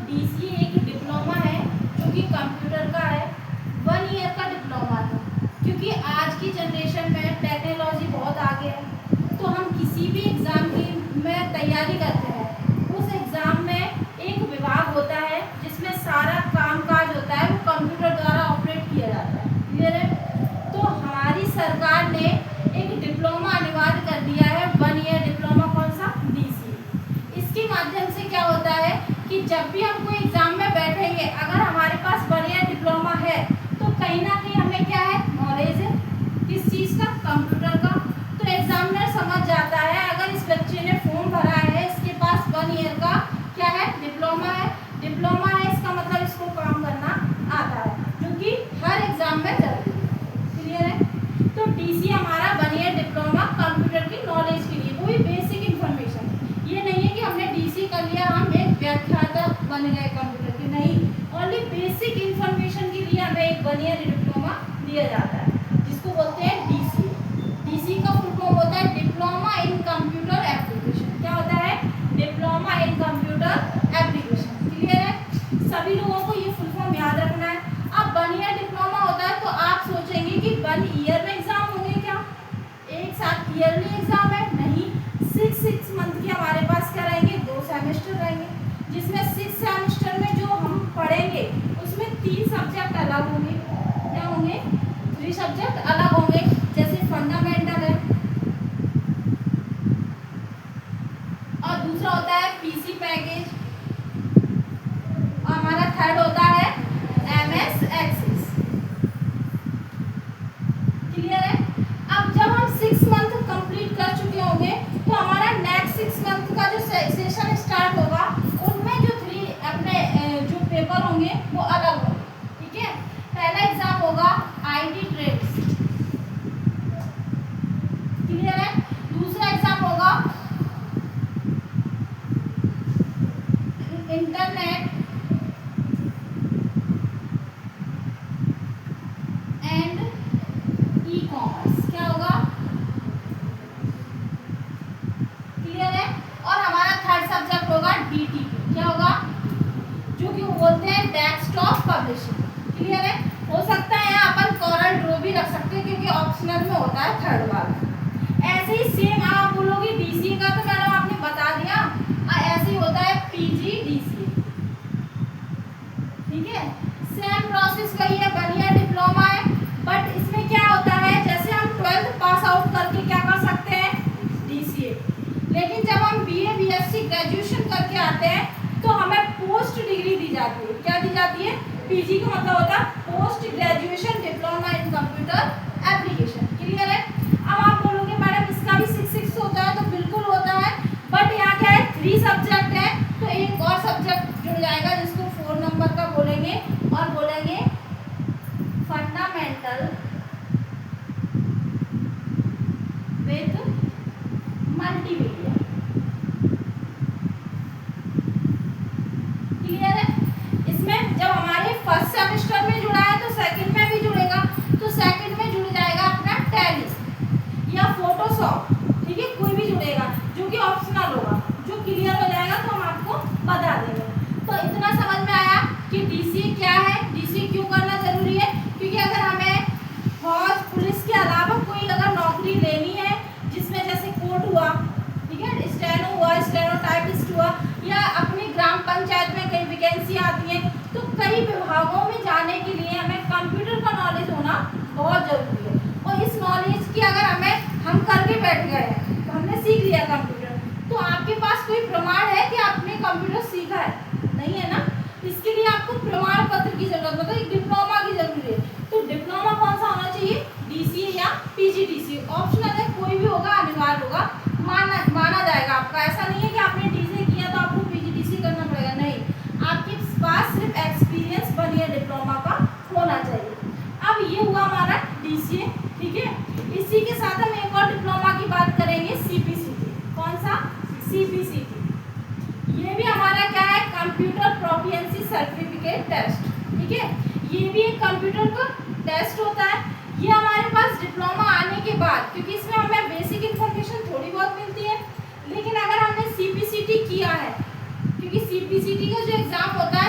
DCA एक diploma है जो कि कंप्यूटर का है, 1 ईयर का डिप्लोमा है। क्योंकि आज की जनरेशन में टेक्नोलॉजी बहुत आगे है, तो हम किसी भी एग्ज़ाम की में तैयारी करते हैं, उस एग्ज़ाम में एक विभाग होता है जिसमें सारा कामकाज होता है, वो कंप्यूटर द्वारा ऑपरेट किया जाता है। क्लियर है? तो हमारी सरकार ने एक डिप्लोमा अनिवार्य कर दिया है, 1 ईयर डिप्लोमा। कौन सा? डीसीए। इसके माध्यम से क्या होता है कि जब भी हम कोई एग्ज़ाम में बैठेंगे, अगर हमारे पास 1 ईयर डिप्लोमा है तो कहीं ना कहीं हमें क्या है, नॉलेज है किस चीज़ का? कंप्यूटर का। तो एग्जामिनर समझ जाता है अगर इस बच्चे ने फॉर्म भरा है, इसके पास 1 ईयर का क्या है, डिप्लोमा है। डिप्लोमा है इसका मतलब इसको काम करना आता है, जो कि हर एग्जाम में जरूरी है। क्लियर है? तो डीसी हमारा 1 ईयर डिप्लोमा कंप्यूटर की नॉलेज के लिए, वही बेसिक इन्फॉर्मेशन। ये नहीं है कि हमने डीसी कर लिया हम एक व्याख्याता बन गए कंप्यूटर के, नहीं। ओनली बेसिक इन्फॉर्मेशन के लिए हमें एक 1 ईयर डिप्लोमा दिया जाता है, जिसको बोलते हैं डीसी। डीसी का फुल फॉर्म होता है डिप्लोमा इन कंप्यूटर एप्लीकेशन। क्या होता है? Diploma in computer application. Clear है? सभी लोगों को ये फुल फॉर्म याद रखना है। अब 1 ईयर डिप्लोमा होता है तो आप सोचेंगे कि 1 ईयर में एग्जाम होंगे क्या, एक साथ ईयरली एग्जाम है? नहीं, 6 मंथ के हमारे पास क्या रहेंगे, 2 सेमेस्टर रहेंगे, जिसमें 6 सेमेस्टर में जो हम पढ़ेंगे उसमें 3 सब्जेक्ट अलग होंगे। क्या होंगे? 3 सब्जेक्ट अलग होंगे, जैसे फंडामेंटल है, और दूसरा होता है पीसी पैकेज, और हमारा थर्ड होता है एमएस एक्सेस। क्लियर है? अब जब हम 6 मंथ कंप्लीट कर चुके होंगे तो हमारा नेक्स्ट 6 मंथ का जो सेशन स्टार्ट होगा, उनमें जो 3 अपने जो पेपर होंगे वो अलग होंगे। ठीक है? पहला एग्जाम होगा आईटी ट्रेड्स। क्लियर है? दूसरा एग्जाम होगा इंटरनेट एंड ई कॉमर्स। क्या होगा? क्लियर है? और हमारा थर्ड सब्जेक्ट होगा डीटीपी। क्या होगा? जो कि वो बोलते हैं डेस्कटॉप पब्लिशिंग। क्लियर है? हो सकता है यहाँ अपन कॉरल ड्रॉ भी रख सकते हैं, क्योंकि ऑप्शनल में होता है थर्ड वाला। ऐसे ही सेम आप बोलोगे डीसीए का, तो मैडम आपने बता दिया, ऐसे ही होता है पीजीडीसीए। ठीक है? सेम प्रोसेस वही है, 1 ईयर डिप्लोमा है, बट इसमें क्या होता है, जैसे हम 12th पास आउट करके क्या कर सकते हैं, डीसीए। लेकिन जब हम बीए बीएससी ग्रेजुएशन करके आते हैं तो हमें पोस्ट डिग्री दी जाती है। क्या दी जाती है? पीजी का मतलब होता है post graduation diploma in computer application. Clear है? अब आप बोलोगे मैडम इसका भी 6 होता है, तो बिल्कुल होता है, बट यहाँ क्या है, 3 सब्जेक्ट है, तो एक और सब्जेक्ट जुड़ जाएगा जिसको 4 नंबर का बोलेंगे, और बोलेंगे फंडामेंटल विद मल्टीमीडिया। क्लियर है? इसमें जब हमारे फर्स्ट सेमेस्टर में जुड़ा है तो सेकंड में भी जुड़ेगा, तो सेकंड में जुड़ जाएगा अपना टैली या फोटोशॉप। ठीक है? कोई भी जुड़ेगा जो कि ऑप्शनल होगा, जो क्लियर हो जाएगा तो हम आपको बता देंगे। तो इतना समझ में आया कि डीसी क्या है, डीसी क्यों करना जरूरी है, क्योंकि अगर हमें फौज पुलिस के अलावा कोई अगर नौकरी लेनी है, जिसमें जैसे कोर्ट हुआ, ठीक है, स्टेनो हुआ, स्टेनोटाइपिस्ट हुआ, या अपनी ग्राम पंचायत में कई वैकेंसी आती है, तो कई विभागों में जाने के लिए हमें कंप्यूटर का नॉलेज होना बहुत जरूरी है। और इस नॉलेज की अगर हम करके बैठ गए हैं, तो हमने सीख लिया कंप्यूटर, तो आपके पास कोई प्रमाण है कि आपने कंप्यूटर सीखा है? नहीं है ना। इसके लिए आपको प्रमाण पत्र की जरूरत, मतलब एक डिप्लोमा की जरूरत है। तो डिप्लोमा कौन सा होना चाहिए? डीसीए या पीजीडीसीए। ऑप्शनल है, कोई भी होगा, अनिवार्य होगा, माना जाएगा आपका। ऐसा नहीं है कि आपने डीसीए किया तो आपको पीजीडीसीए करना पड़ेगा, नहीं। आपके पास सिर्फ एक्सपीरियंस 1 ईयर डिप्लोमा का होना चाहिए। अब ये हुआ हमारा डीसीए। ठीक है? इसी के साथ हम एक और डिप्लोमा की बात करेंगे, सीपीसीटी। कौन सा? सीपीसीटी। ये भी हमारा क्या है, कंप्यूटर प्रोफिशिएंसी सर्टिफिकेट टेस्ट। ठीक है? ये भी एक कंप्यूटर का टेस्ट होता है। ये हमारे पास डिप्लोमा आने के बाद, क्योंकि इसमें हमें बेसिक इन्फॉर्मेशन थोड़ी बहुत मिलती है, लेकिन अगर हमने सीपीसीटी किया है, क्योंकि सीपीसीटी का जो एग्जाम होता है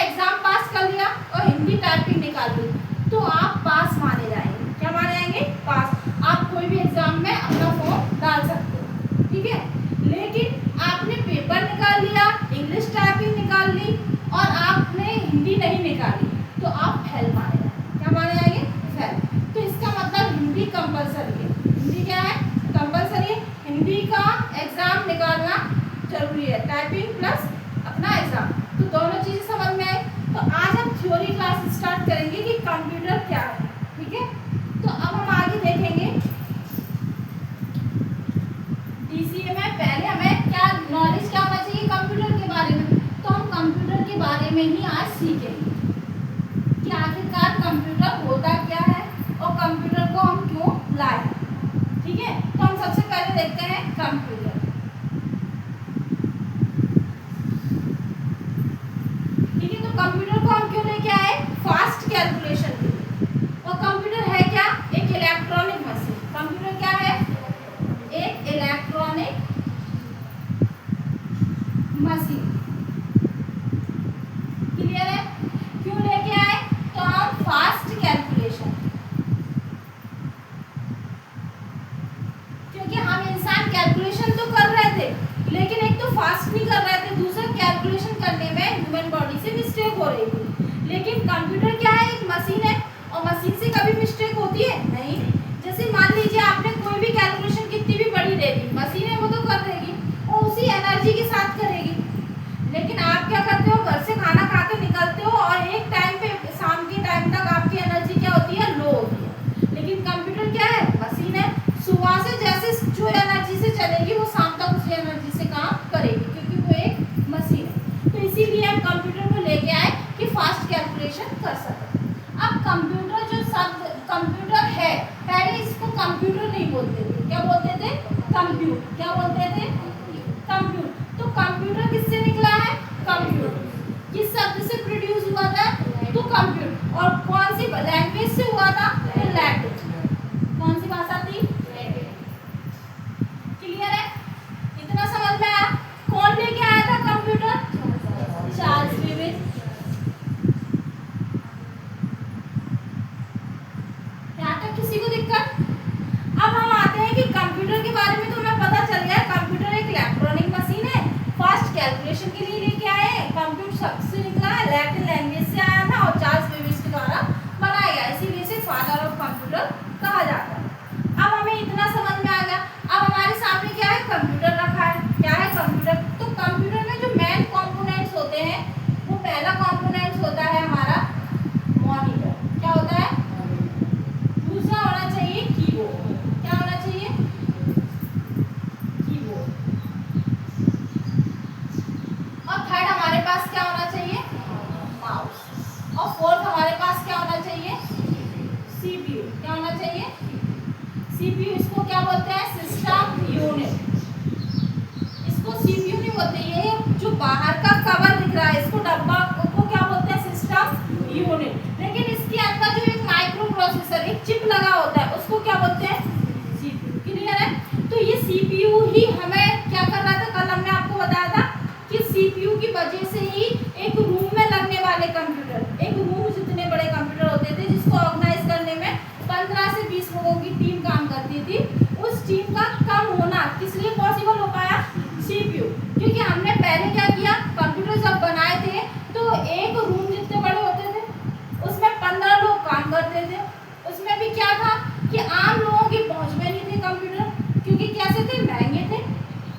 एग्जाम पास कर लिया और हिंदी टाइपिंग निकाल ली तो आप पास माने जाएंगे। क्या माने जाएंगे? पास। आप कोई भी एग्जाम में अपना फॉर्म डाल सकते हो, ठीक है। लेकिन आपने पेपर निकाल लिया, इंग्लिश टाइपिंग निकाल ली और आपने हिंदी नहीं निकाली तो आप फेल माने जाएंगे। क्या माने जाएंगे? फेल। तो इसका मतलब हिंदी कंपलसरी है। हिंदी क्या है? कंपलसरी। हिंदी का एग्जाम निकालना जरूरी है, टाइपिंग प्लस अपना एग्जाम। तो दोनों चीजें समझ में आई। तो आज हम थ्योरी क्लास स्टार्ट करेंगे कि कंप्यूटर क्या है, ठीक है। तो अब हम आगे देखेंगे डीसीए में। पहले हमें क्या नॉलेज क्या होना चाहिए कंप्यूटर के बारे में, तो हम कंप्यूटर के बारे में ही आज सीखेंगे कि आखिरकार कंप्यूटर होता क्या है और कंप्यूटर को हम क्यों लाए, ठीक है। तो हम सबसे पहले देखते हैं कंप्यूटर, ठीक है। तो कंप्यूटर को हम क्यों लेके आए? फास्ट कैलकुलेशन के लिए। और कंप्यूटर है क्या? एक इलेक्ट्रॉनिक मशीन। कंप्यूटर क्या है? एक इलेक्ट्रॉनिक मशीन। क्लियर है? क्यों लेके आए? तो हम फास्ट कैलकुलेशन, क्योंकि हम इंसान कैलकुलेशन तो कर रहे थे लेकिन एक तो फास्ट नहीं कर रहे थे, दूसरा कैलकुलेशन करने में ह्यूमन बॉडी से मिस्टेक हो रही थी। लेकिन कंप्यूटर क्या है? एक मशीन है और मशीन से कभी मिस्टेक होती है? नहीं। जैसे मान लीजिए आपने कोई भी कैलकुलेशन कितनी भी बड़ी दे दी, मशीन है वो तो कर देगी और उसी एनर्जी के साथ करेगी। लेकिन आप क्या करते हो? घर से खाना खा के निकलते हो और एक टाइम पे शाम के टाइम तक आपकी एनर्जी क्या होती है? लो होती है। लेकिन कंप्यूटर क्या है? मशीन है। सुबह से जैसे जो एनर्जी से चलेगी वो शाम तक उसी एनर्जी से काम करेगी, क्योंकि वो एक मशीन है। तो इसीलिए हम कंप्यूटर को लेके आए कि फास्ट कैलकुलेशन कर सके। अब कंप्यूटर जो शब्द कंप्यूटर है, पहले इसको कंप्यूटर नहीं बोलते थे। क्या बोलते थे? कंप्यूटर। क्या बोलते थे? कंप्यूटर। तो कंप्यूटर किससे निकला है? कंप्यूटर। किस शब्द से प्रोड्यूस हुआ था? तो कंप्यूटर। और कौन सी लैंग्वेज से हुआ था? तो लैटिन। कौन सी भाषा थी? क्लियर है? इतना समझ में आया? कौन लेके आया था कंप्यूटर? Charles Babbage. यहाँ तक किसी को दिक्कत? अब हम आते हैं कि कंप्यूटर के बारे में तो हमें पता चल गया, कंप्यूटर एक इलेक्ट्रॉनिक मशीन है, फास्ट कैलकुलेशन के लिए लेके आए हैं। कंप्यूटर शब्द से निकला है, लैटिन लैंग्वेज से आया था और चार्ल्स बेबेज के द्वारा बनाया गया, इसीलिए इसे फादर ऑफ कंप्यूटर कहा जाता है। अब हमें इतना समझ में आ गया। अब हमारे सामने क्या है? कंप्यूटर रखा है। क्या है? कंप्यूटर। तो कंप्यूटर में जो मेन कंपोनेंट्स होते हैं, वो पहला कंपोनेंट्स होता है हमारा मॉनिटर। क्या होता है? दूसरा होना चाहिए कीबोर्ड। क्या होना चाहिए? कीबोर्ड। और थर्ड हमारे पास क्या होना चाहिए? माउस। और फोर्थ हमारे पास क्या होना चाहिए? सीपीयू। क्या होना चाहिए? सीपीयू। इसको क्या बोलते हैं? System unit. इसको सीपीयू नहीं बोलते, ये जो बाहर का कवर दिख रहा है, इसको डब्बा को क्या बोलते हैं? System unit. लेकिन इसके अंदर जो एक माइक्रो प्रोसेसर, एक चिप लगा होता है, उसको क्या बोलते हैं? सीपीयू। क्लियर है? तो ये सीपीयू ही हमें क्या कर रहा था? कल हमने आपको बताया था कि सीपीयू की वजह से ही एक रूम में लगने वाले कंप्यूटर, एक रूम जितने बड़े कंप्यूटर होते थे जिसको ऑर्गेनाइज करने में 15 से 20 लोगों की टीम काम करती थी, उस टीम का कम होना किस लिए पॉसिबल हो पाया? सीपीयू। क्योंकि हमने पहले क्या किया? कंप्यूटर जब बनाए थे तो एक रूम जितने बड़े होते थे उसमें 15 लोग काम करते थे। उसमें भी क्या था कि आम लोगों की पहुंच में नहीं थे कंप्यूटर, क्योंकि कैसे थे? महंगे थे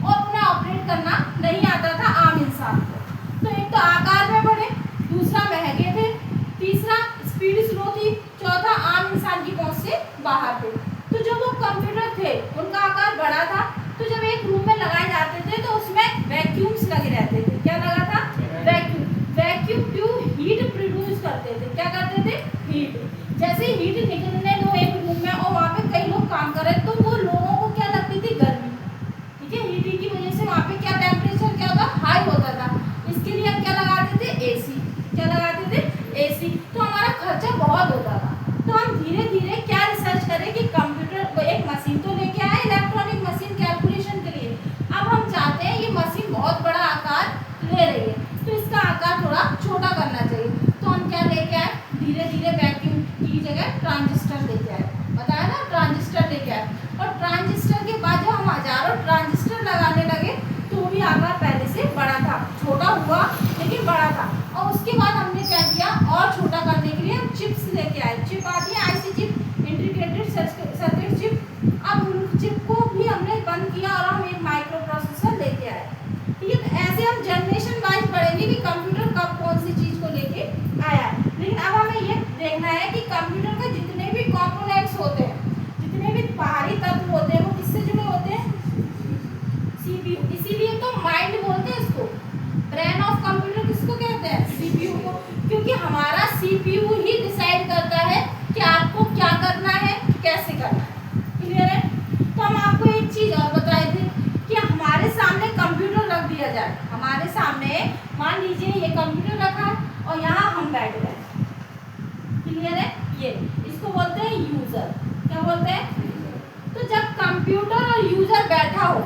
और उन्हें ऑपरेट करना नहीं आता था आम इंसान को। तो एक तो आकार में बड़े, दूसरा महंगे थे, तीसरा स्पीड स्लो थी, चौथा आम इंसान की पहुंच से बाहर थे। तो जो वो कंप्यूटर थे उनका आकार बड़ा था, तो जब एक रूम में लगाए जाते थे तो उसमें वैक्यूम्स लगे रहते थे। क्या लगा था? Vacuum. Vacuum tube heat produce करते थे। क्या करते थे? हीट। जैसे हीट निकलने दो एक रूम में और वहाँ पे कई लोग काम कर रहे तो वो लोगों को क्या लगती थी? गर्मी। ठीक है? हीटिंग की वजह से वहाँ पे क्या टेम्परेचर क्या होता? हाई होता था। इसके लिए हम क्या लगाते थे? एसी। क्या लगाते थे? एसी। तो हमारा खर्चा बहुत होता था। तो हम धीरे धीरे क्या रिसर्च करें कि कंप्यूटर एक मशीन तो लेके आए, इलेक्ट्रॉनिक मशीन कैलकुलेशन के लिए। अब हम चाहते हैं ये मशीन बहुत बड़ा आकार ले रही है तो इसका आकार थोड़ा छोटा करना चाहिए। क्या लेके आए, धीरे धीरे वैक्यूम की जगह ट्रांजिस्टर लेके आए, बताया ना, ट्रांजिस्टर लेके आए। और ट्रांजिस्टर के बाद जब हम हजारों ट्रांजिस्टर लगाने लगे तो भी आकार पहले से बड़ा था, छोटा हुआ लेकिन बड़ा था। और उसके बाद हमने क्या किया, और छोटा करने के लिए हम चिप्स लेके आए। चिप आती है IC chip, integrated circuit chip. अब उन चिप को भी हमने बंद किया और हम एक माइक्रो प्रोसेसर लेके आए। ठीक है, तो ऐसे हम जनरेशन वाइज बढ़ेंगे कि कंप्यूटर कब कौन सी चीज को लेके आया है। लेकिन अब हमें ये देखना है कि कंप्यूटर के जितने भी कंपोनेंट्स होते हैं, जितने भी बाहरी तत्व होते हैं, वो किससे जुड़े होते हैं, सीपीयू। इसीलिए तो माइंड बोलते हैं इसको, ब्रेन ऑफ कंप्यूटर किसको कहते हैं, सीपीयू को, क्योंकि हमारा सीपीयू ही डिसाइड करता है कि आपको क्या करना है, कैसे करना है। क्लियर है? तो हम आपको एक चीज और बताए थे कि हमारे सामने कंप्यूटर रख दिया जाए, हमारे सामने मान लीजिए ये कंप्यूटर रखा है और यहाँ हम बैठ गए। क्लियर है? ये इसको बोलते हैं यूजर। क्या बोलते हैं? तो जब कंप्यूटर और यूजर बैठा हो,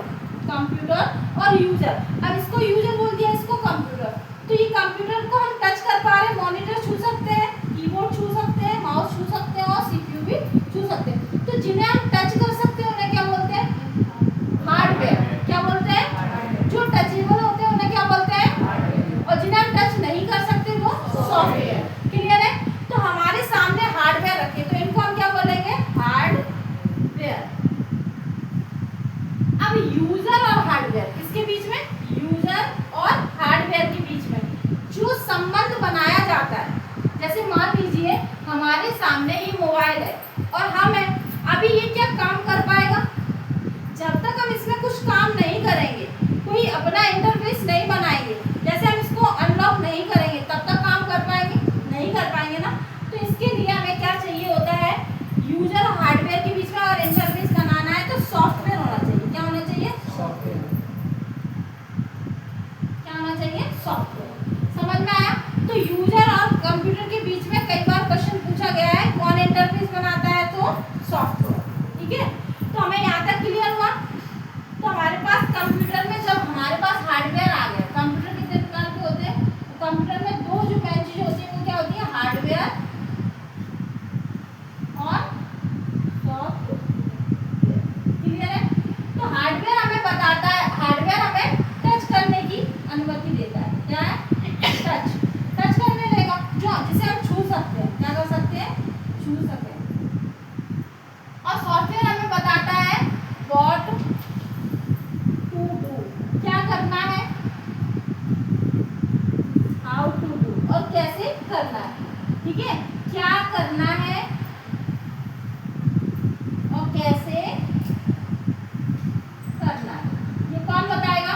कंप्यूटर और यूजर, अब इसको यूजर बोल दिया, इसको कंप्यूटर, तो ये कंप्यूटर को हम टच कर पा रहे हैं, मॉनिटर छू सकते हैं, कीबोर्ड छू सकते हैं, माउस छू सकते हैं और सीपीयू भी छू सकते हैं। तो जिन्हें हम टच कर सकते हैं उन्हें क्या बोलते हैं, हार्डवेयर। क्या बोलते हैं? जो टचेबल होते हैं उन्हें क्या बोलते हैं, और जिन्हें हम टच नहीं कर सकते वो सॉफ्टवेयर। क्लियर है? तो हमारे सामने हार्डवेयर रखे तो इनको हम क्या बोलेंगे, हार्डवेयर। अब यूजर और हार्डवेयर, किसके बीच में, यूजर और हार्डवेयर के बीच में जो संबंध बनाया जाता है, जैसे मान लीजिए हमारे सामने ये मोबाइल है और हम है, अभी ये क्या काम कर पाएगा, जब तक हम इसमें कुछ काम नहीं करेंगे, कोई अपना इंटरफेस नहीं बनाएंगे, जैसे हम इसको अनलॉक नहीं करेंगे, तब तक काम कर पाएंगे, नहीं कर पाएंगे ना। तो इसके लिए हमें क्या चाहिए होता है, यूजर और हार्डवेयर के बीच में अगर इंटरफेस बनाना है तो सॉफ्टवेयर होना चाहिए। क्या होना चाहिए, सॉफ्टवेयर। क्या होना चाहिए, सॉफ्टवेयर। समझ में आया? तो यूजर और कंप्यूटर के बीच में कई बार क्वेश्चन पूछा गया है, कौन इंटरफेस बनाता है, तो सॉफ्टवेयर। ठीक है, तो हमें यहाँ तक क्लियर हुआ। तो हमारे पास कंप्यूटर में जब हमारे पास हार्डवेयर आ गया, कंप्यूटर कितने प्रकार के होते हैं, तो कंप्यूटर में दो जो मेन चीजें होती है वो क्या होती है, हार्डवेयर और सॉफ्टवेयर। क्लियर है? तो हार्डवेयर हमें बताता है, हार्डवेयर हमें टच करने की अनुमति देता है। क्या है, टच करने देगा, जो जिसे हम छू सकते हैं। क्या कर सकते हैं, छू सकते हैं। और सॉफ्टवेयर हमें बताता है व्हाट टू डू, क्या करना है, हाउ टू डू, और कैसे करना है। ठीक है, क्या करना है और कैसे करना है, ये कौन बताएगा।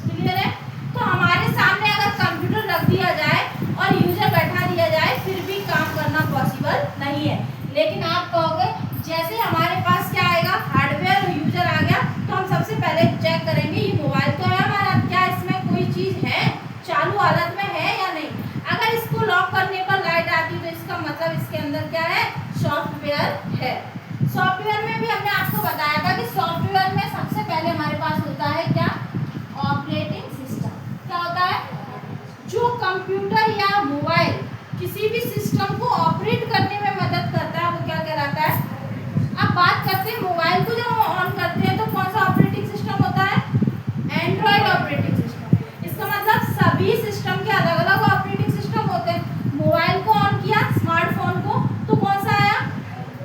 क्लियर है? तो हमारे सामने अगर कंप्यूटर रख दिया जाए और यूजर बैठा दिया जाए फिर भी काम करना पॉसिबल नहीं है। लेकिन आप कहोगे जैसे हमारे पास क्या आएगा, हार्डवेयर और यूजर आ गया, तो हम सबसे पहले चेक करेंगे ये मोबाइल तो है हमारा, क्या इसमें कोई चीज है, चालू हालत में है या नहीं। अगर इसको लॉक करने पर लाइट आती तो इसका मतलब इसके अंदर क्या है, सॉफ्टवेयर है। सॉफ्टवेयर में भी हमने आपको बताया था कि सॉफ्टवेयर में सबसे पहले हमारे पास होता है क्या, ऑपरेटिंग सिस्टम। क्या होता है, जो कंप्यूटर या मोबाइल किसी भी सिस्टम को ऑपरेट करने में मदद करता है वो क्या कहलाता है। अब बात करते हैं मोबाइल को, जब हम ऑन करते हैं तो कौन सा ऑपरेटिंग सिस्टम होता है, एंड्रॉइड ऑपरेटिंग सिस्टम। इसका मतलब सभी सिस्टम के अलग अलग ऑपरेटिंग सिस्टम होते हैं। मोबाइल को ऑन किया, स्मार्टफोन को, तो कौन सा आया,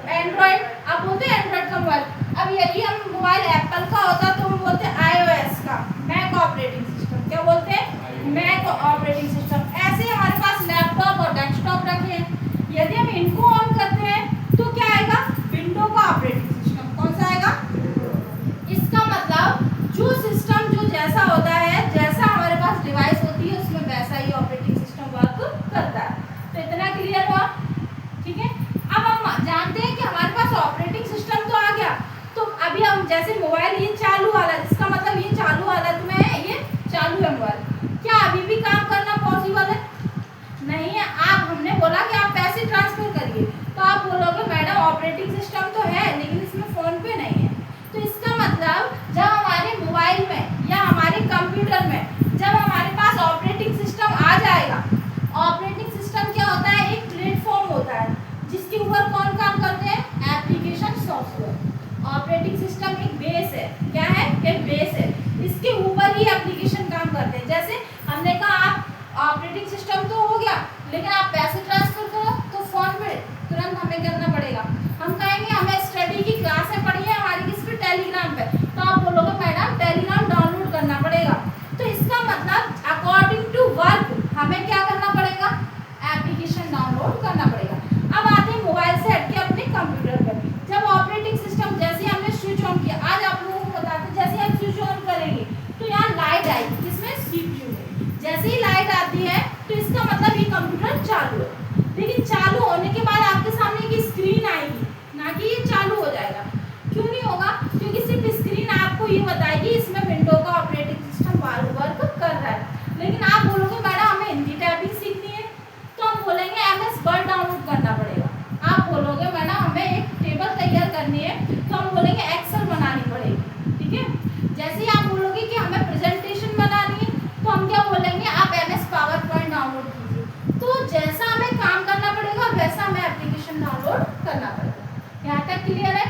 एंड्रॉइड। आप बोलते हैं एंड्रॉइड का मोबाइल। अब यदि हम मोबाइल एप्पल का होता तो हम बोलते हैं iOS का, मैक ऑपरेटिंग सिस्टम। क्या बोलते हैं, मैक ऑपरेटिंग सिस्टम। ऐसे हमारे पास लैपटॉप और डेस्कटॉप रखे हैं, यदि हम इनको ऑन करते हैं तो क्या आएगा, विंडो का ऑपरेटिंग सिस्टम। कौन सा आएगा, इसका मतलब जो सिस्टम जो जैसा होता है, जैसा हमारे पास डिवाइस होती है उसमें वैसा ही ऑपरेटिंग सिस्टम वर्क करता है। तो इतना क्लियर हुआ। ठीक है, अब हम जानते हैं कि हमारे पास ऑपरेटिंग सिस्टम तो आ गया, तो अभी हम जैसे मोबाइल ये चालू हालत, इसका मतलब ये चालू हालत में है, ये चालू है मोबाइल, क्या अभी भी काम करना पॉसिबल है, नहीं है। आप हमने बोला कि आप पैसे ट्रांसफर करिए, तो आप बोलोगे मैडम ऑपरेटिंग सिस्टम तो है लेकिन इसमें फोन पे नहीं है। तो इसका मतलब जब हमारे मोबाइल में या हमारे कंप्यूटर में जब हमारे पास ऑपरेटिंग सिस्टम आ जाएगा, ऑपरेटिंग सिस्टम इसके ऊपर कौन काम करते हैं? Application software. ऑपरेटिंग सिस्टम एक बेस है। क्या है? एक बेस है। इसके ऊपर ही एप्लीकेशन काम करते हैं। जैसे हमने कहा आप ऑपरेटिंग सिस्टम तो हो गया, लेकिन आप पैसे ट्रांसफर करो तो फोन पे तुरंत हमें करना पड़ेगा। हम कहेंगे हमें स्टडी की क्लासें पढ़ी है हमारी किस पे? टेलीग्राम पे। तो आप बोलोगे मैडम टेलीग्राम डाउनलोड करना पड़ेगा। तो इसका मतलब अकॉर्डिंग टू वर्क हमें क्या करना पड़ेगा? एप्लीकेशन डाउनलोड करना पड़ेगा। अब आते हैं मोबाइल से हटके अपने कंप्यूटर पर। जब ऑपरेटिंग सिस्टम जैसे हमने स्विच ऑन किया, आज आप लोगों को बताते हैं जैसे हम स्विच ऑन करेंगे तो यहाँ लाइट आएगी। किसमें? सीपीयू में। जैसे ही लाइट आती है तो इसका मतलब ये कंप्यूटर चालू है। लेकिन चालू होने के बाद आपके सामने एक स्क्रीन आएगी, ना कि ये चालू हो जाएगा। क्यों नहीं होगा? क्योंकि सिर्फ स्क्रीन आपको ये बताएगी इसमें विंडो का ऑपरेटिंग सिस्टम वर्क कर रहा है। लेकिन आप बोलोगे मैडम हमें हिंदी टाइपिंग सीखनी है, तो हम बोलेंगे MS वर्ड डाउनलोड करना पड़ेगा। आप बोलोगे मैडम हमें एक टेबल तैयार करनी है, तो हम बोलेंगे एक्सेल बनानी पड़ेगी। ठीक है। जैसे ही आप बोलोगे कि हमें प्रेजेंटेशन बनानी है, तो हम क्या बोलेंगे? आप MS पावर पॉइंट डाउनलोड कीजिए। तो जैसा हमें काम करना पड़ेगा वैसा हमें एप्लीकेशन डाउनलोड करना पड़ेगा। यहाँ तक क्लियर है?